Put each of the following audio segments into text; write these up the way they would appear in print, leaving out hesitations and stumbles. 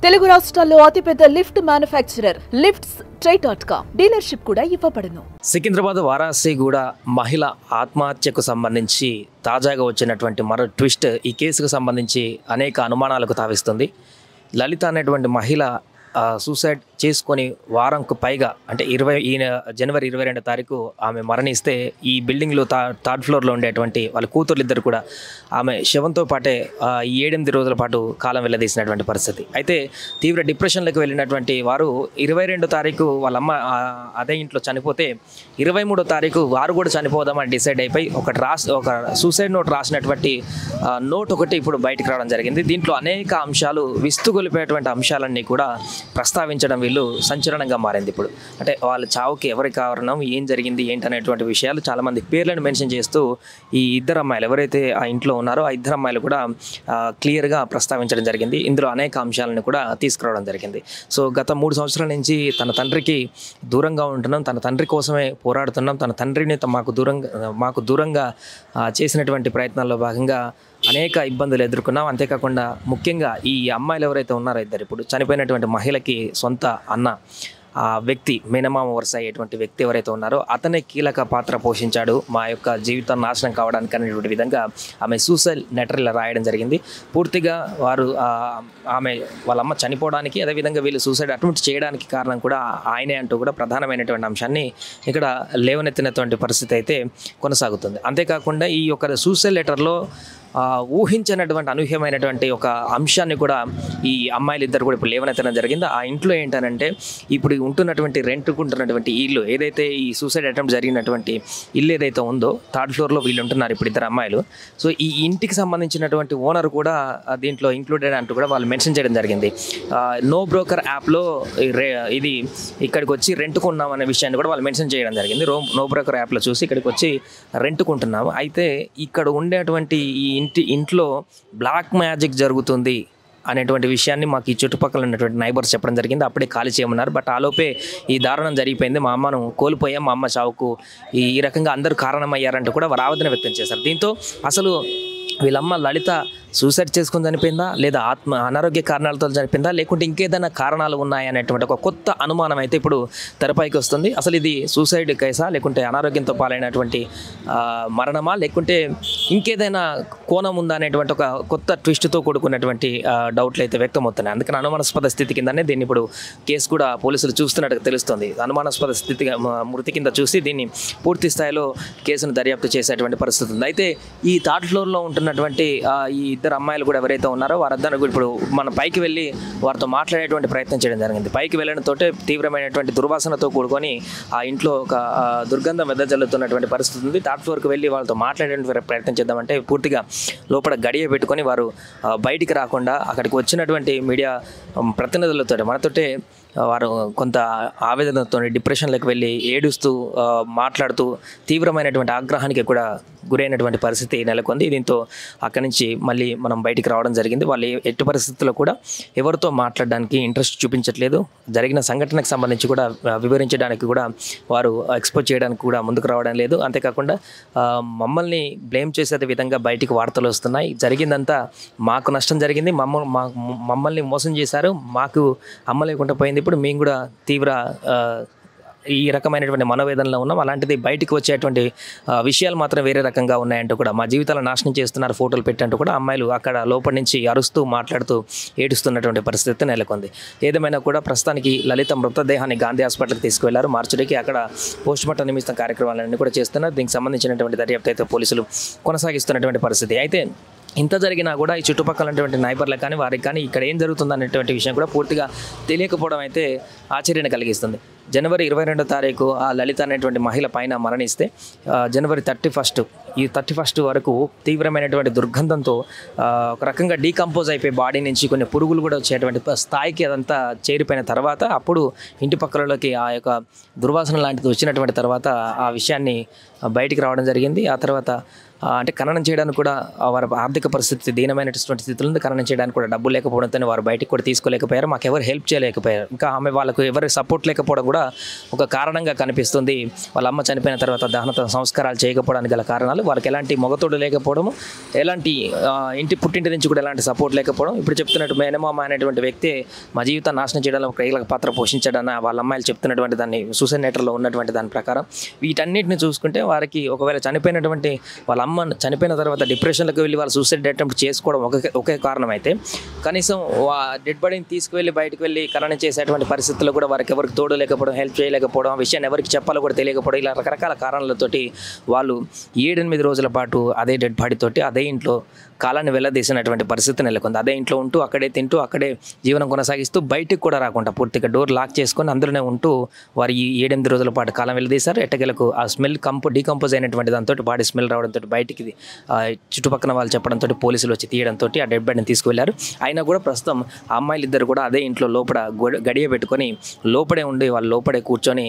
తెలుగు రాష్ట్రాల్లో అతిపెద్ద lift manufacturer lifts ట్రై.com dealership కూడా ఇవ్వబడును. సికింద్రాబాద్ వారాసిగూడ మహిళ ఆత్మహత్యకు సంబంధించి తాజాగా వచ్చినటువంటి మరో ట్విస్ట్ ఈ కేసుకు సంబంధించి అనేక అనుమానాలకు తావిస్తుంది. లలిత అనేటువంటి మహిళ సూసైడ్ చేసుకొని వారంకు పైగా అంటే జనవరి 22 తారీఖు ఆమె మరణిస్తే ఈ బిల్డింగ్లో థర్డ్ ఫ్లోర్లో ఉండేటువంటి వాళ్ళ కూతుర్లిద్దరు కూడా ఆమె శవంతో పాటే 7-8 రోజుల పాటు కాలం వెళ్ళదీసినటువంటి పరిస్థితి. అయితే తీవ్ర డిప్రెషన్లోకి వెళ్ళినటువంటి వారు 22 తారీఖు వాళ్ళమ్మ అదే ఇంట్లో చనిపోతే 23 తారీఖు వారు కూడా చనిపోదామని డిసైడ్ అయిపోయి ఒక సూసైడ్ నోట్ రాసినటువంటి నోట్ ఒకటి ఇప్పుడు బయటకు రావడం జరిగింది. దీంట్లో అనేక అంశాలు విస్తుగొలిపేటువంటి అంశాలన్నీ కూడా ప్రస్తావించడం వీళ్ళు సంచలనంగా మారింది. ఇప్పుడు అంటే వాళ్ళ చావుకి ఎవరి కారణం, ఏం జరిగింది, ఏంటనేటువంటి విషయాలు చాలామంది పేర్లను మెన్షన్ చేస్తూ ఈ ఇద్దరు అమ్మాయిలు ఎవరైతే ఆ ఇంట్లో ఉన్నారో ఆ ఇద్దరు అమ్మాయిలు కూడా క్లియర్గా ప్రస్తావించడం జరిగింది. ఇందులో అనేక అంశాలను కూడా తీసుకురావడం జరిగింది. సో గత 3 సంవత్సరాల నుంచి తన తండ్రికి దూరంగా ఉంటున్నాం, తన తండ్రి కోసమే పోరాడుతున్నాం, తన తండ్రిని మాకు దూరంగా చేసినటువంటి ప్రయత్నాల్లో భాగంగా అనేక ఇబ్బందులు ఎదుర్కొన్నాం. అంతేకాకుండా ముఖ్యంగా ఈ అమ్మాయిలు ఎవరైతే ఉన్నారో ఇద్దరు ఇప్పుడు చనిపోయినటువంటి మహిళకి సొంత అన్న ఆ వ్యక్తి మేనమామ వరుస అయ్యేటువంటి వ్యక్తి ఎవరైతే ఉన్నారో అతనే కీలక పాత్ర పోషించాడు మా యొక్క జీవితం నాశనం కావడానికి అనేటువంటి విధంగా ఆమె సూసైడ్ లెటర్ ఇలా రాయడం జరిగింది. పూర్తిగా వారు వాళ్ళ అమ్మ చనిపోవడానికి అదేవిధంగా వీళ్ళు సూసైడ్ అటెంప్ట్ చేయడానికి కారణం కూడా ఆయనే అంటూ కూడా ప్రధానమైనటువంటి అంశాన్ని ఇక్కడ లేవనెత్తినటువంటి పరిస్థితి అయితే కొనసాగుతుంది. అంతేకాకుండా ఈ యొక్క సూసైడ్ లెటర్లో ఊహించినటువంటి అనూహ్యమైనటువంటి ఒక అంశాన్ని కూడా ఈ అమ్మాయిలు ఇద్దరు కూడా ఇప్పుడు లేవనెత్తడం జరిగింది. ఆ ఇంట్లో ఏంటనంటే ఇప్పుడు ఉంటున్నటువంటి రెంట్కుంటున్నటువంటి ఇల్లు ఏదైతే ఈ సూసైడ్ అటెంప్ట్ జరిగినటువంటి ఇల్లు ఏదైతే ఉందో థర్డ్ ఫ్లోర్లో వీళ్ళు ఉంటున్నారు ఇప్పుడు ఇద్దరు అమ్మాయిలు. సో ఈ ఇంటికి సంబంధించినటువంటి ఓనర్ కూడా దీంట్లో ఇంక్లూడెడ్ అంటూ కూడా వాళ్ళు మెన్షన్ చేయడం జరిగింది. నో బ్రోకర్ యాప్లో ఇది ఇక్కడికి వచ్చి రెంట్కున్నాం అనే విషయాన్ని కూడా వాళ్ళు మెన్షన్ చేయడం జరిగింది. నో బ్రోకర్ యాప్లో చూసి ఇక్కడికి వచ్చి రెంట్కుంటున్నాము. అయితే ఇక్కడ ఉండేటువంటి ఈ ఇంట్లో బ్లాక్ మ్యాజిక్ జరుగుతుంది అనేటువంటి విషయాన్ని మాకు ఈ చుట్టుపక్కల ఉన్నటువంటి నైబర్స్ చెప్పడం జరిగింది. అప్పుడే ఖాళీ చేయమన్నారు. బట్ ఆలోపే ఈ దారుణం జరిగిపోయింది, మా అమ్మను కోల్పోయాం, మా అమ్మ చావుకు ఈ రకంగా అందరూ కారణమయ్యారంటూ కూడా వారు ఆవేదన వ్యక్తం చేశారు. దీంతో అసలు వీళ్ళమ్మ లలిత సూసైడ్ చేసుకుని చనిపోయిందా, లేదా అనారోగ్య కారణాలతో చనిపోయిందా, లేకుంటే ఇంకేదైనా కారణాలు ఉన్నాయనేటువంటి ఒక కొత్త అనుమానం అయితే ఇప్పుడు తెరపైకి వస్తుంది. అసలు ఇది సూసైడ్ కేసా, లేకుంటే అనారోగ్యంతో పాలైనటువంటి మరణమా, లేకుంటే ఇంకేదైనా కోణం ఉందా అనేటువంటి ఒక కొత్త ట్విస్ట్తో కూడుకున్నటువంటి డౌట్లు అయితే వ్యక్తమవుతున్నాయి. అందుకని అనుమానాస్పద స్థితి కిందనే దీన్ని ఇప్పుడు కేసు కూడా పోలీసులు చూస్తున్నట్టుగా తెలుస్తుంది. అనుమానాస్పద స్థితిగా మృతి కింద చూసి దీన్ని పూర్తి స్థాయిలో కేసును దర్యాప్తు చేసేటువంటి పరిస్థితి ఉంది. అయితే ఈ థర్డ్ ఫ్లోర్లో ఉంటున్నటువంటి ఈ ఇద్దరు అమ్మాయిలు కూడా ఎవరైతే ఉన్నారో వారందరూ ఇప్పుడు మన పైకి వెళ్ళి వారితో మాట్లాడేటువంటి ప్రయత్నం చేయడం జరిగింది. పైకి వెళ్ళడంతో తీవ్రమైనటువంటి దుర్వాసనతో కూడుకొని ఆ ఇంట్లో ఒక దుర్గంధం వెదజల్లుతున్నటువంటి పరిస్థితి ఉంది. థర్డ్ ఫ్లోర్కి వెళ్ళి వాళ్ళతో మాట్లాడేటువంటి ప్రయత్నం చేద్దామంటే పూర్తిగా లోపల గడియ పెట్టుకొని వారు బయటికి రాకుండా అక్కడికి వచ్చినటువంటి మీడియా ప్రతినిధులతో మనతోటే వారు కొంత ఆవేదనతో డిప్రెషన్లోకి వెళ్ళి ఏడుస్తూ మాట్లాడుతూ తీవ్రమైనటువంటి ఆగ్రహానికి కూడా గురైనటువంటి పరిస్థితి నెలకొంది. దీంతో అక్కడి నుంచి మళ్ళీ మనం బయటికి రావడం జరిగింది. వాళ్ళు ఎట్టి పరిస్థితుల్లో కూడా ఎవరితో మాట్లాడడానికి ఇంట్రెస్ట్ చూపించట్లేదు. జరిగిన సంఘటనకు సంబంధించి కూడా వివరించడానికి కూడా వారు ఎక్స్పోజ్ చేయడానికి కూడా ముందుకు రావడం లేదు. అంతేకాకుండా మమ్మల్ని బ్లేమ్ చేసే విధంగా బయటికి వార్తలు వస్తున్నాయి. జరిగిందంతా మాకు నష్టం జరిగింది, మమ్మల్ని మోసం చేశారు, మాకు అమ్మ లేకుండా పోయింది, ఇప్పుడు మేము కూడా తీవ్ర ఈ రకమైనటువంటి మనోవేదనలో ఉన్నాం, అలాంటిది బయటికి వచ్చేటువంటి విషయాలు మాత్రం వేరే రకంగా ఉన్నాయంటూ కూడా మా జీవితాలను నాశనం చేస్తున్నారు ఫోటోలు పెట్టంటూ కూడా అమ్మాయిలు అక్కడ లోపల నుంచి అరుస్తూ మాట్లాడుతూ ఏడుస్తున్నటువంటి పరిస్థితి నెలకొంది. ఏదేమైనా కూడా ప్రస్తుతానికి లలిత మృతదేహాన్ని గాంధీ హాస్పిటల్కి తీసుకువెళ్లారు మార్చుడికి. అక్కడ పోస్ట్మార్టం నిమిత్తం కార్యక్రమాలన్నీ కూడా చేస్తున్నారు. దీనికి సంబంధించినటువంటి దర్యాప్తు అయితే పోలీసులు కొనసాగిస్తున్నటువంటి పరిస్థితి. అయితే ఇంత జరిగినా కూడా ఈ చుట్టుపక్కల ఉన్నటువంటి నైబర్లకు కానీ వారికి కానీ ఇక్కడ ఏం జరుగుతుంది అనేటువంటి విషయం కూడా పూర్తిగా తెలియకపోవడం అయితే ఆశ్చర్యాన్ని కలిగిస్తుంది. జనవరి 22 తారీఖు ఆ లలిత అనేటువంటి మహిళ పైన మరణిస్తే జనవరి 31 వరకు తీవ్రమైనటువంటి దుర్గంధంతో ఒక రకంగా డీకంపోజ్ అయిపోయి బాడీ నుంచి కొన్ని పురుగులు కూడా వచ్చేటువంటి స్థాయికి అదంతా చేరిపోయిన తర్వాత అప్పుడు ఇంటి పక్కలలోకి ఆ యొక్క దుర్వాసన లాంటిది వచ్చినటువంటి తర్వాత ఆ విషయాన్ని బయటికి రావడం జరిగింది. ఆ తర్వాత అంటే ఖననం చేయడానికి కూడా వారి ఆర్థిక పరిస్థితి దీనమైనటువంటి స్థితిలో ఖననం చేయడానికి కూడా డబ్బు లేకపోవడంతో వారు బయటికి కూడా తీసుకోలేకపోయారు. మాకు ఎవరు హెల్ప్ చేయలేకపోయారు. ఇంకా ఆమె వాళ్ళకు ఎవరి సపోర్ట్ లేకపోవడం కూడా ఒక కారణంగా కనిపిస్తుంది. వాళ్ళ అమ్మ చనిపోయిన తర్వాత దహన సంస్కారాలు చేయకపోవడానికి గల కారణాలు వాళ్ళకి ఎలాంటి మొగతోడు లేకపోవడము, ఎలాంటి పుట్టింటి నుంచి కూడా ఎలాంటి సపోర్ట్ లేకపోవడం. ఇప్పుడు చెప్తున్నట్టు మేనమామ అనేటువంటి వ్యక్తి మా జీవితాన్ని నాశనం చేయడంలో ఒక కీలక పాత్ర పోషించాడన్న వాళ్ళ అమ్మాయిలు చెప్తున్నటువంటి దాన్ని సూసైడ్ నెటర్లో ఉన్నటువంటి దాని ప్రకారం వీటన్నిటిని చూసుకుంటే వారికి ఒకవేళ చనిపోయినటువంటి వాళ్ళ అమ్మ చనిపోయిన తర్వాత డిప్రెషన్లకు వెళ్ళి వాళ్ళు సూసైడ్ అటెంప్ట్ చేసుకోవడం ఒకే కారణం అయితే, కనీసం డెడ్ బాడీని తీసుకువెళ్ళి బయటకు వెళ్ళి ఖననం చేసేటువంటి పరిస్థితుల్లో కూడా వారికి ఎవరికి తోడు లేకపోవడం, హెల్ప్ చేయలేకపోవడం, ఆ విషయాన్ని ఎవరికి చెప్పాలో కూడా తెలియకపోవడం, ఇలా రకరకాల కారణాలతోటి వాళ్ళు 7-8 రోజుల పాటు అదే డెడ్ బాడీతోటి అదే ఇంట్లో కాలాన్ని వెళ్ళదీసినటువంటి పరిస్థితి నెలకొంది. అదే ఇంట్లో ఉంటూ అక్కడే తింటూ అక్కడే జీవనం కొనసాగిస్తూ బయటికి కూడా రాకుండా పూర్తిగా డోర్ లాక్ చేసుకొని అందులోనే ఉంటూ వారు ఈ 7-8 రోజుల పాటు కాలం వెళ్ళదీశారు. ఎట్టకేలకు ఆ స్మెల్ డీకంపోజ్ అయినటువంటి దాంతో బాడీ స్మెల్ రావడంతో బయటికి చుట్టుపక్కల వాళ్ళు చెప్పడంతో పోలీసులు వచ్చి తీయడంతో ఆ డెడ్ బాడీని తీసుకువెళ్లారు. అయినా కూడా ప్రస్తుతం ఆ అమ్మాయిలు ఇద్దరు కూడా అదే ఇంట్లో లోపల గడియ పెట్టుకొని లోపడే ఉండి వాళ్ళు లోపడే కూర్చొని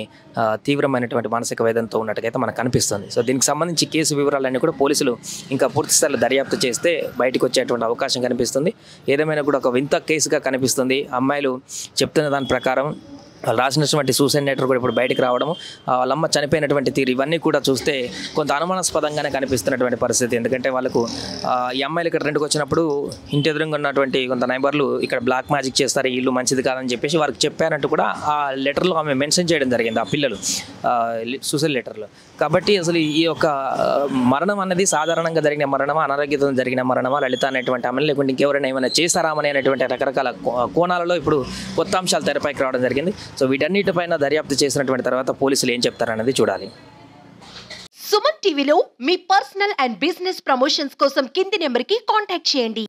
తీవ్రమైనటువంటి మానసిక వేదనతో ఉన్నట్టుగా మనకు కనిపిస్తుంది. సో దీనికి సంబంధించి కేసు వివరాలన్నీ కూడా పోలీసులు ఇంకా పూర్తి స్థాయిలో దర్యాప్తు చేస్తే బయటకు వచ్చేటువంటి అవకాశం కనిపిస్తుంది. ఏదేమైనా కూడా ఒక వింత కేసుగా కనిపిస్తుంది. అమ్మాయిలు చెప్తున్న దాని ప్రకారం వాళ్ళు రాసినటువంటి సూసైడ్ లెటర్ కూడా ఇప్పుడు బయటకు రావడము, వాళ్ళమ్మ చనిపోయినటువంటి తీరు ఇవన్నీ కూడా చూస్తే కొంత అనుమానాస్పదంగానే కనిపిస్తున్నటువంటి పరిస్థితి. ఎందుకంటే వాళ్ళకు ఈ అమ్మాయిలు ఇక్కడ రెండుకు వచ్చినప్పుడు ఇంటి ఎదురుగా ఉన్నటువంటి కొంత నైబర్లు ఇక్కడ బ్లాక్ మ్యాజిక్ చేస్తారు, ఇల్లు మంచిది కాదని చెప్పేసి వారికి చెప్పారంటూ కూడా ఆ లెటర్లో ఆమె మెన్షన్ చేయడం జరిగింది, ఆ పిల్లలు సూసైడ్ లెటర్లో. కాబట్టి అసలు ఈ యొక్క మరణం అన్నది సాధారణంగా జరిగిన మరణమా, అనారోగ్యంతో జరిగిన మరణమా, లలిత అనేటువంటి ఆమె లేకుంటే ఇంకెవరైనా ఏమైనా చేశారామని అనేటువంటి రకరకాల కోణాలలో ఇప్పుడు కొత్త అంశాలు తెరపైకి రావడం జరిగింది. సో వీటన్నిటిపైన దర్యాప్తు చేసినటువంటి తర్వాత పోలీసులు ఏం చెప్తారనేది చూడాలి. సుమన్ టీవీలో మీ పర్సనల్ అండ్ బిజినెస్ ప్రమోషన్స్ కోసం కింది నెంబర్కి కాంటాక్ట్ చేయండి.